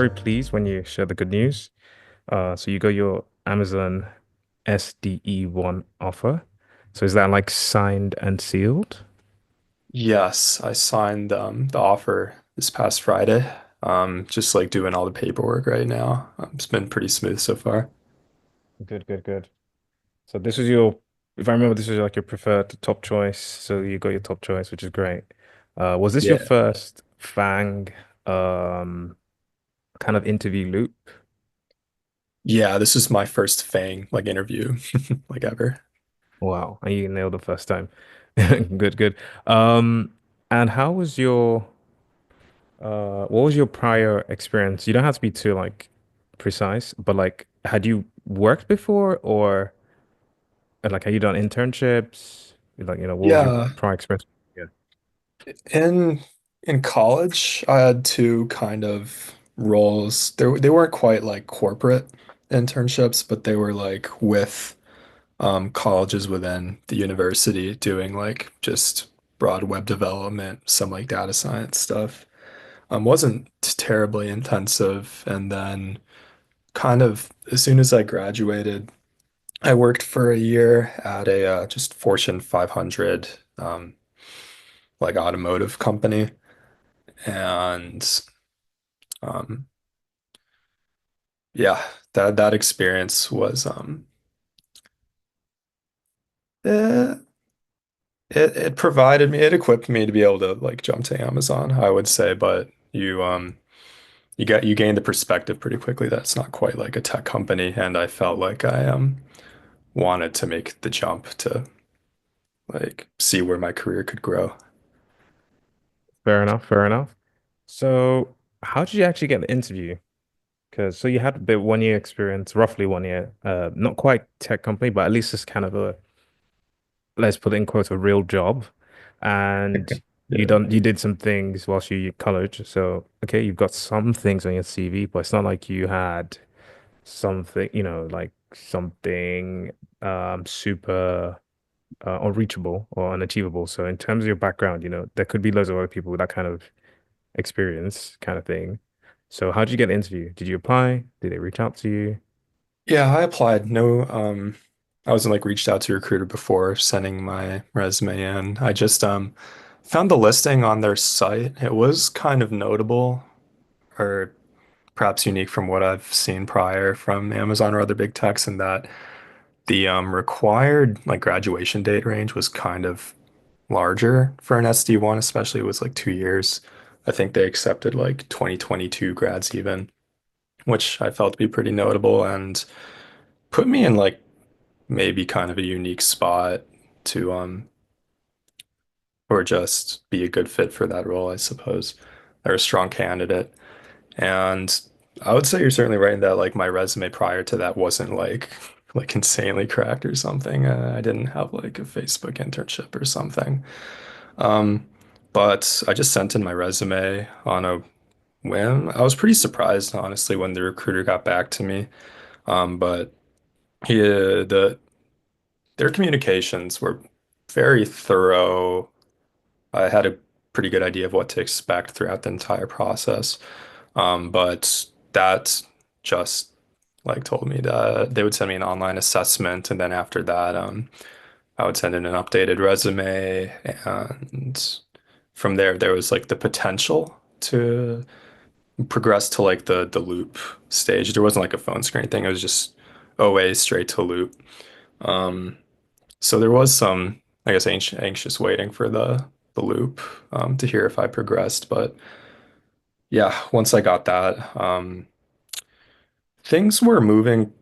very pleased when you share the good news. So you got your Amazon SDE one offer. So is that like signed and sealed? Yes, I signed the offer this past Friday. Just like doing all the paperwork right now. It's been pretty smooth so far. Good, good, good. So this is your, if I remember, this was like your preferred top choice. So you got your top choice, which is great. Was this your Yeah. first FANG um kind of interview loop? Yeah, this is my first Fang like interview like ever. Wow, and you nailed the first time. Good, good. Um, and how was your what was your prior experience? You don't have to be too like precise, but like had you worked before or like had you done internships? Like, what was your Yeah, prior experience? Yeah. in in college, I had two kind of roles. They weren't quite like corporate internships, but they were like with colleges within the university doing like just broad web development, some like data science stuff. Wasn't terribly intensive. And then kind of as soon as I graduated, I worked for a year at a just Fortune 500 um, like automotive company. And um, yeah, that experience was eh, it provided me, it equipped me to be able to like jump to Amazon, I would say, but you gain the perspective pretty quickly that it's not quite like a tech company, and I felt like I wanted to make the jump to like see where my career could grow. Fair enough, fair enough. So how did you actually get the interview? Because so you had a bit 1 year experience, roughly 1 year, not quite tech company, but at least it's kind of a let's put it in quotes, a real job. And Yeah. you did some things whilst you in college. So okay, you've got some things on your CV, but it's not like you had something, like something super unreachable or unachievable. So in terms of your background, there could be loads of other people with that kind of experience kind of thing. So how did you get the interview? Did you apply? Did they reach out to you? Yeah, I applied. No, I wasn't like reached out to a recruiter before sending my resume in. I just found the listing on their site. It was kind of notable or perhaps unique from what I've seen prior from Amazon or other big techs in that the required like graduation date range was kind of larger for an SD1, especially it was like 2 years. I think they accepted like 2022 grads even, which I felt to be pretty notable and put me in like maybe kind of a unique spot to or just be a good fit for that role, I suppose. They're a strong candidate. And I would say you're certainly right in that like my resume prior to that wasn't like insanely cracked or something. I didn't have like a Facebook internship or something. Um, but I just sent in my resume on a whim. I was pretty surprised, honestly, when the recruiter got back to me. But their communications were very thorough. I had a pretty good idea of what to expect throughout the entire process. But that just like told me that they would send me an online assessment, and then after that, I would send in an updated resume, and from there, there was like the potential to progress to like the loop stage. There wasn't like a phone screen thing. It was just OA straight to loop. Um, so there was some, I guess, anxious waiting for the loop to hear if I progressed. But yeah, once I got that, things were moving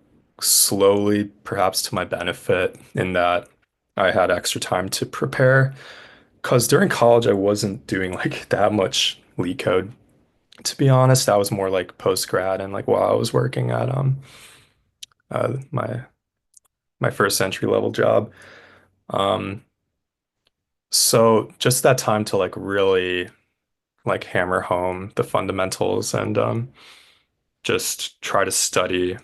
slowly, perhaps to my benefit, in that I had extra time to prepare. Because during college, I wasn't doing like that much leak code. To be honest, I was more like post grad and like while I was working at my first entry level job. Um, so just that time to like really like hammer home the fundamentals and just try to study,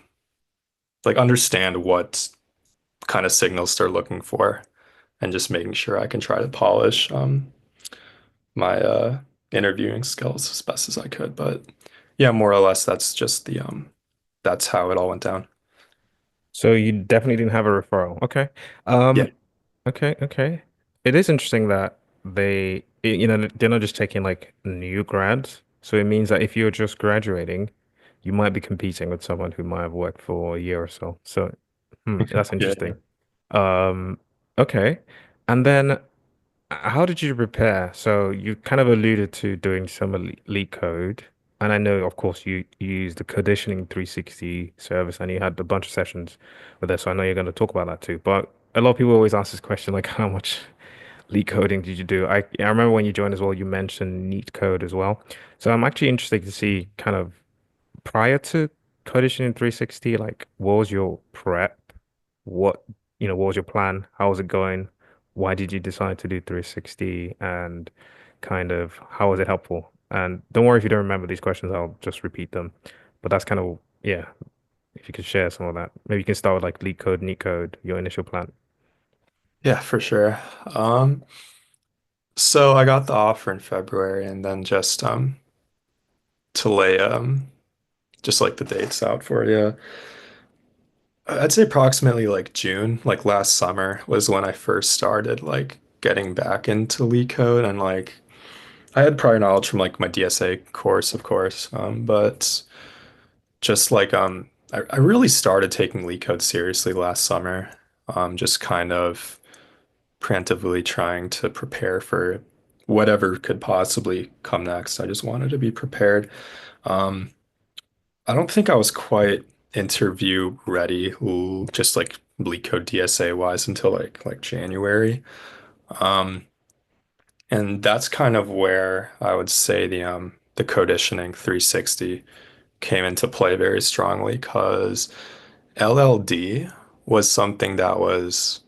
like understand what kind of signals they're looking for, and just making sure I can try to polish my interviewing skills as best as I could. But Yeah, more or less that's just the that's how it all went down. So you definitely didn't have a referral. Okay. Yeah. Um, okay, okay. It is interesting that they're not just taking like new grads. So it means that if you're just graduating, you might be competing with someone who might have worked for a year or so. So, that's Yeah, yeah. interesting. Um, okay. And then how did you prepare? So you kind of alluded to doing some elite code, and I know, of course, you used the Coditioning 360 service, and you had a bunch of sessions with it. So I know you're going to talk about that too. But a lot of people always ask this question, like, how much leak coding did you do? I remember when you joined as well, you mentioned neat code as well. So I'm actually interested to see kind of prior to Codition in 360, like what was your prep? What, what was your plan? How was it going? Why did you decide to do 360? And kind of how was it helpful? And don't worry if you don't remember these questions, I'll just repeat them. But that's kind of, yeah, if you could share some of that. Maybe you can start with like leak code, neat code, your initial plan. Yeah, for sure. So I got the offer in February and then just to lay just like the dates out for you. I'd say approximately like June, like last summer was when I first started like getting back into leak code and like I had prior knowledge from like my DSA course, of course, but just like I really started taking leak code seriously last summer. Just kind of preemptively trying to prepare for whatever could possibly come next. I just wanted to be prepared. Um, I don't think I was quite interview ready, just like leak code DSA wise until like January. Um, and that's kind of where I would say the Coditioning 360 came into play very strongly because LLD was something that was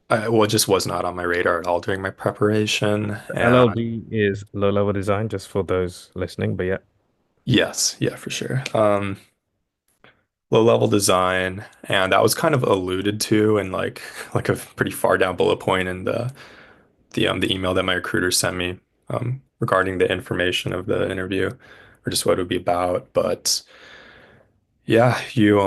well, it just was not on my radar at all during my preparation. And LLD is low level design, just for those listening, but yeah. yes, yeah, for sure. Low level design, and that was kind of alluded to in like a pretty far down bullet point in the email that my recruiter sent me regarding the information of the interview or just what it would be about. But yeah, you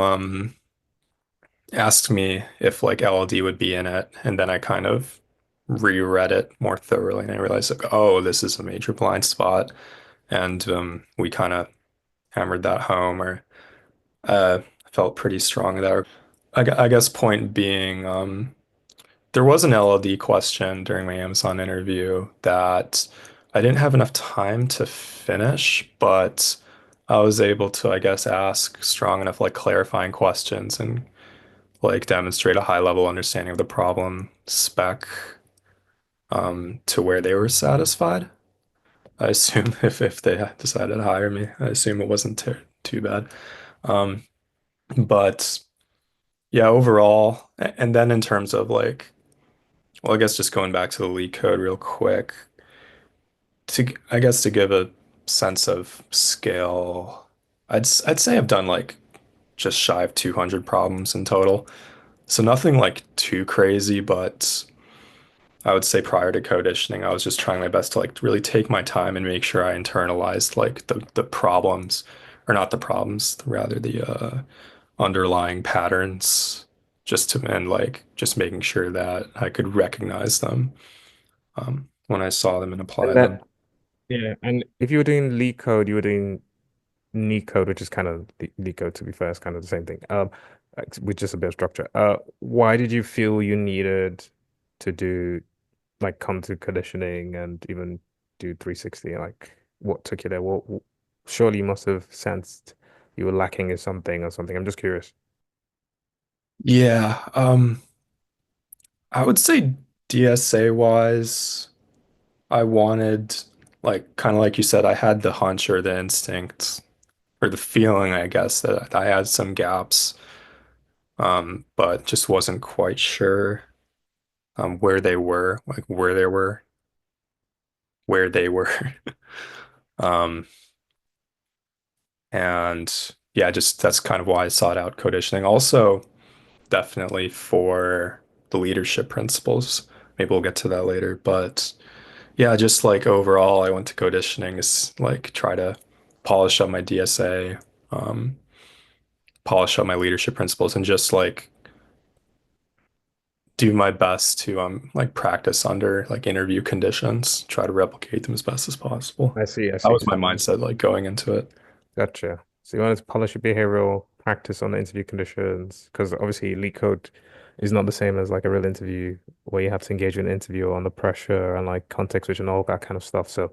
asked me if like LLD would be in it, and then I kind of reread it more thoroughly, and I realized like, oh, this is a major blind spot, and we kind of hammered that home, or felt pretty strong there. I guess point being, there was an LLD question during my Amazon interview that I didn't have enough time to finish, but I was able to, I guess, ask strong enough like clarifying questions and like demonstrate a high level understanding of the problem spec to where they were satisfied. I assume if they had decided to hire me, I assume it wasn't too bad. Um, but yeah, overall, and then in terms of like, well, I guess just going back to the leak code real quick, I guess to give a sense of scale, I'd say I've done like just shy of 200 problems in total. So nothing like too crazy, but I would say prior to coditioning, I was just trying my best to like really take my time and make sure I internalized like the problems, or not the problems, rather the underlying patterns, just to and like just making sure that I could recognize them when I saw them and apply And them. that, yeah, and if you were doing leak code, you were doing neat code, which is kind of leak code to be fair, is kind of the same thing. With just a bit of structure. Why did you feel you needed to do like come to conditioning and even do 360? Like, what took you there? Surely you must have sensed you were lacking in something or something. I'm just curious. Yeah, I would say DSA wise, I wanted like kind of like you said, I had the hunch or the instinct or the feeling, I guess, that I had some gaps, but just wasn't quite sure where they were, like where they were. Um, and yeah, just that's kind of why I sought out conditioning. Also, definitely for the leadership principles. Maybe we'll get to that later, but yeah, just like overall, I went to conditioning is like try to polish up my DSA, um, polish up my leadership principles, and just like do my best to like practice under like interview conditions, try to replicate them as best as possible. I see, I That see. was my mindset like going into it. Gotcha. So you wanted to polish your behavioral practice on the interview conditions, because obviously leak code is not the same as like a real interview where you have to engage with an interviewer on the pressure and like context switch and all that kind of stuff. So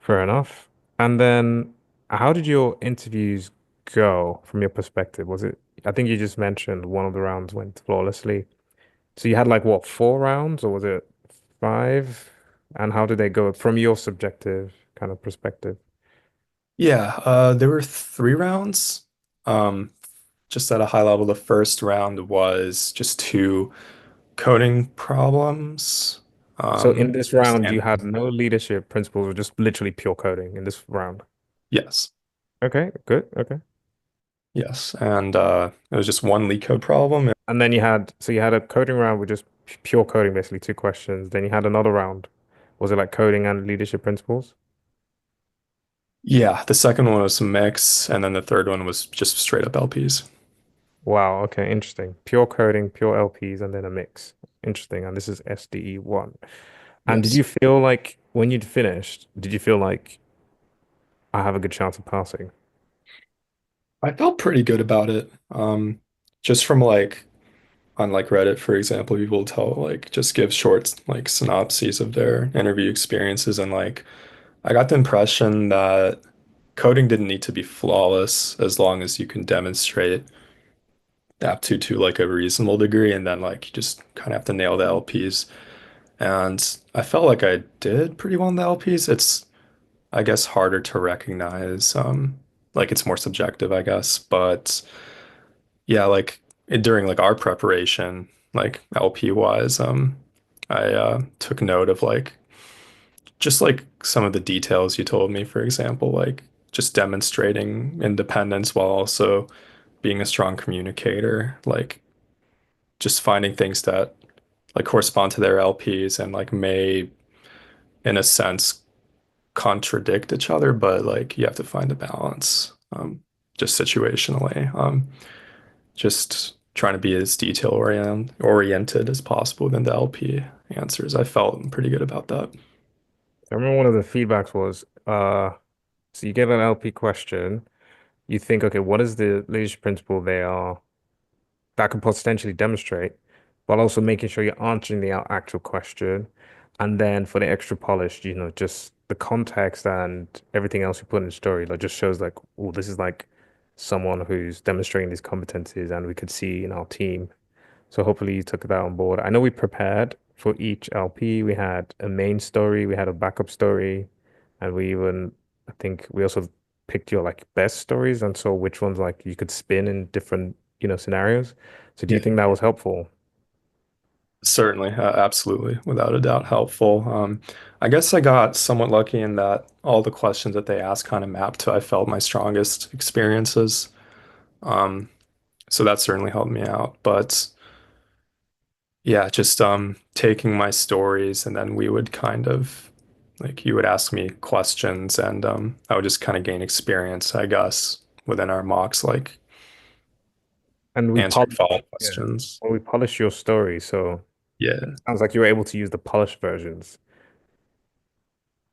fair enough. And then how did your interviews go from your perspective? Was it, I think you just mentioned one of the rounds went flawlessly. So you had like what, 4 rounds or was it five? And how did they go from your subjective kind of perspective? Yeah, there were 3 rounds. Um, just at a high level, the first round was just 2 coding problems. So in this round, you Standard. had no leadership principles, or just literally pure coding in this round. Yes, Okay, good. Okay. yes, and it was just one leak code problem. And then you had a coding round with just pure coding, basically 2 questions. Then you had another round. Was it like coding and leadership principles? Yeah, the second one was some mix, and then the third one was just straight up LPs. Wow. Okay. Interesting. Pure coding, pure LPs, and then a mix. Interesting. And this is SDE 1. And did Yes. you feel like when you'd finished, did you feel like I have a good chance of passing? I felt pretty good about it. Just from like on like Reddit, for example, people tell like just give short like synopses of their interview experiences, and like I got the impression that coding didn't need to be flawless as long as you can demonstrate aptitude to like a reasonable degree, and then like you just kind of have to nail the LPs. And I felt like I did pretty well in the LPs. It's I guess harder to recognize. Like it's more subjective, I guess, but. Yeah, like during like our preparation, like LP wise, I took note of like just like some of the details you told me, for example, like just demonstrating independence while also being a strong communicator, like just finding things that like correspond to their LPs and like may in a sense contradict each other, but like you have to find a balance, just situationally. Just trying to be as oriented as possible within the LP answers. I felt pretty good about that. I remember one of the feedbacks was, so you get an LP question, you think, okay, what is the leadership principle they are that could potentially demonstrate, while also making sure you're answering the actual question. And then for the extra polish, just the context and everything else you put in the story, like just shows like, oh, this is like someone who's demonstrating these competencies and we could see in our team. So hopefully you took that on board. I know we prepared for each LP. We had a main story, we had a backup story, and I think we also picked your like best stories and saw which ones like you could spin in different, scenarios. So do you Yeah, think that was helpful? certainly, absolutely, without a doubt, helpful. I guess I got somewhat lucky in that all the questions that they asked kind of mapped to I felt my strongest experiences. Um, so that certainly helped me out. But yeah, just taking my stories and then we would kind of like you would ask me questions and I would just kind of gain experience, I guess, within our mocks, like And we answering polished, follow-up yeah. questions. Well, we polished your story, so it Yeah. sounds like you were able to use the polished versions.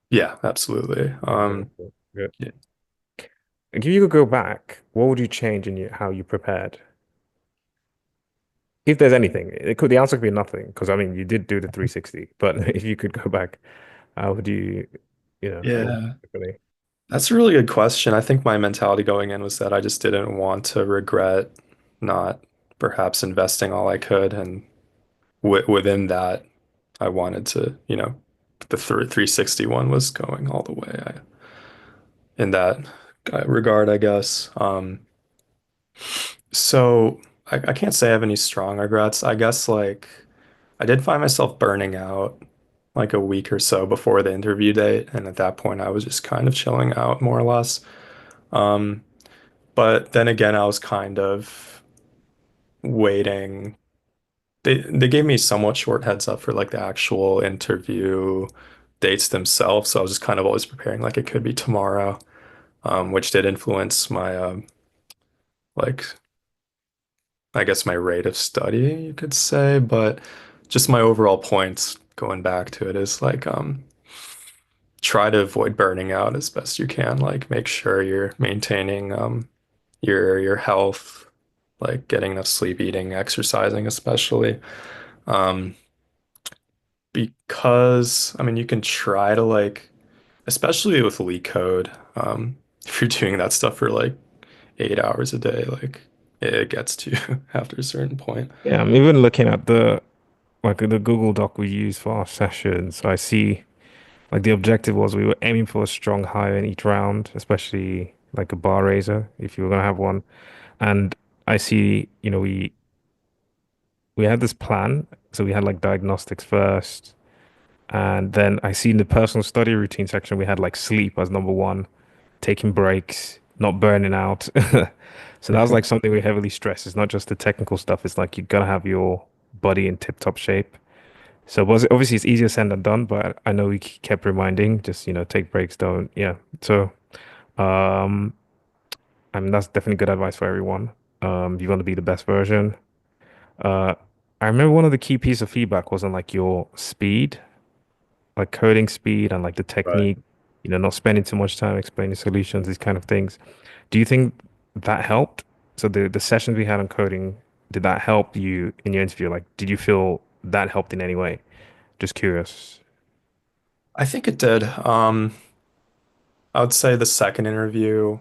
Yeah, absolutely. Okay, cool. Good. Yeah. If you could go back, what would you change in how you prepared? If there's anything, the answer could be nothing, because I mean, you did do the 360, but if you could go back, how would you, what would Yeah. you do differently? That's a really good question. I think my mentality going in was that I just didn't want to regret not perhaps investing all I could, and within that, I wanted to, the 360 one was going all the way in that regard, I guess. So I can't say I have any strong regrets. I guess like I did find myself burning out like a week or so before the interview date, and at that point, I was just kind of chilling out more or less. Um, but then again, I was kind of waiting. They gave me somewhat short heads up for like the actual interview dates themselves, so I was just kind of always preparing like it could be tomorrow. which did influence my like I guess my rate of study, you could say, but just my overall points going back to it is like try to avoid burning out as best you can. Like make sure you're maintaining your health, like getting enough sleep, eating, exercising, especially. Um, because I mean you can try to like especially with leak code, if you're doing that stuff for like 8 hours a day, like it gets to you after a certain point. Yeah, I'm even looking at the Google Doc we use for our sessions. I see like the objective was we were aiming for a strong high in each round, especially like a bar raiser if you were gonna have one. And I see, we had this plan. So we had like diagnostics first, and then I see in the personal study routine section we had like sleep as number one, taking breaks, not burning out. So that was like something we heavily stress. It's not just the technical stuff. It's like you gotta have your body in tip-top shape. So was it obviously it's easier said than done, but I know we kept reminding, just take breaks, don't, yeah. So um, I mean that's definitely good advice for everyone. You want to be the best version. Uh, I remember one of the key pieces of feedback was on like your speed, like coding speed and like the Right. technique, not spending too much time explaining solutions, these kind of things. Do you think that helped? So the sessions we had on coding, did that help you in your interview? Like, did you feel that helped in any way? Just curious. I think it did. I would say the second interview,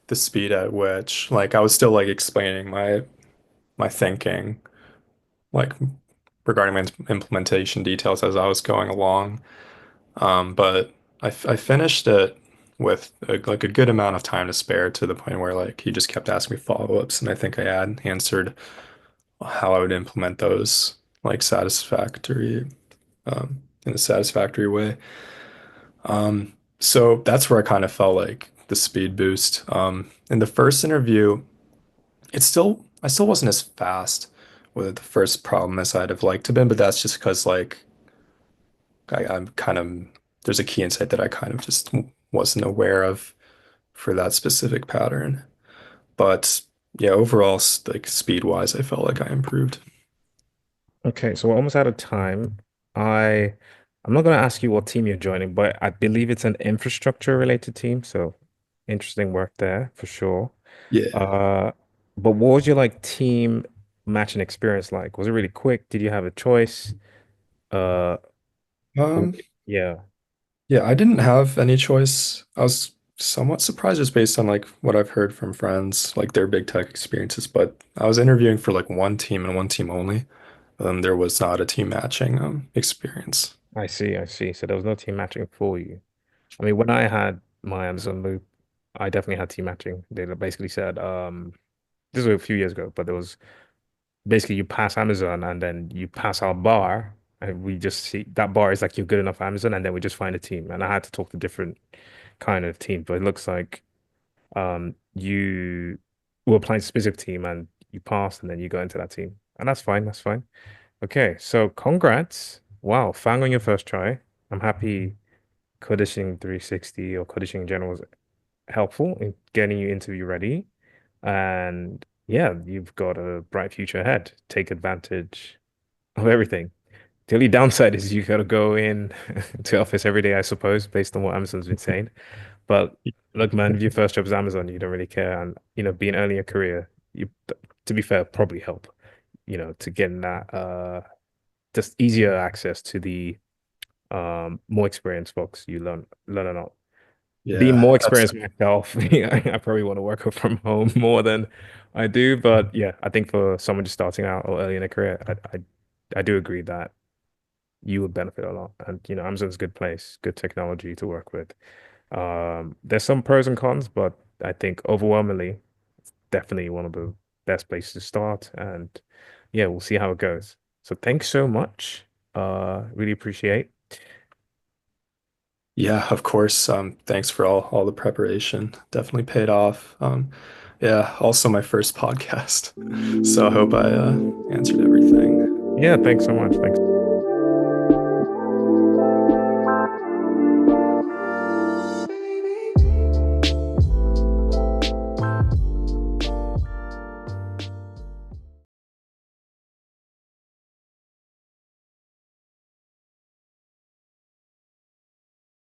the speed at which, like, I was still like explaining my thinking, like regarding my implementation details as I was going along. But I finished it with like a good amount of time to spare to the point where like he just kept asking me follow-ups, and I think I had answered how I would implement those like in a satisfactory way. So that's where I kind of felt like the speed boost. In the first interview, I still wasn't as fast with the first problem as I'd have liked to been, but that's just because like I'm kind of there's a key insight that I kind of just wasn't aware of for that specific pattern. But yeah, overall, like speed wise, I felt like I improved. Okay, so we're almost out of time. I I'm not going to ask you what team you're joining, but I believe it's an infrastructure related team, so interesting work there for sure. Yeah. Uh, but what was your like team matching experience like? Was it really quick? Did you have a choice? Uh, w- Um, yeah, yeah, I didn't have any choice. I was somewhat surprised just based on like what I've heard from friends, like their big tech experiences, but I was interviewing for like one team and one team only. There was not a team matching experience. I see, I see. So there was no team matching for you. I mean, when I had my Amazon loop, I definitely had team matching. They basically said, this was a few years ago, but there was basically you pass Amazon and then you pass our bar, and we just see that bar is like you're good enough for Amazon, and then we just find a team. And I had to talk to different kind of teams, but it looks like you were applying to a specific team and you passed, and then you go into that team, and that's fine. That's fine. Okay, so congrats! Wow, found on your first try. I'm happy Coditioning 360 or Coditioning in general was helpful in getting you interview ready. And yeah, you've got a bright future ahead. Take advantage of everything. The only downside is you gotta go in to office every day, I suppose, based on what Amazon's been saying. But look, man, if your first job is Amazon, you don't really care. And being early in your career, to be fair, probably help, to getting that just easier access to the more experienced folks. You learn a lot. Being Yeah, more that's experienced myself, I probably want to work from home more than I do. But yeah, I think for someone just starting out or early in a career, I do agree that you would benefit a lot. And Amazon's a good place, good technology to work with. There's some pros and cons, but I think overwhelmingly, it's definitely one of the best places to start. And yeah, we'll see how it goes. So thanks so much. Really appreciate. yeah, of course. Thanks for all the preparation. Definitely paid off. Yeah, also my first podcast. So I hope I answered everything. Yeah, thanks so much. Thanks.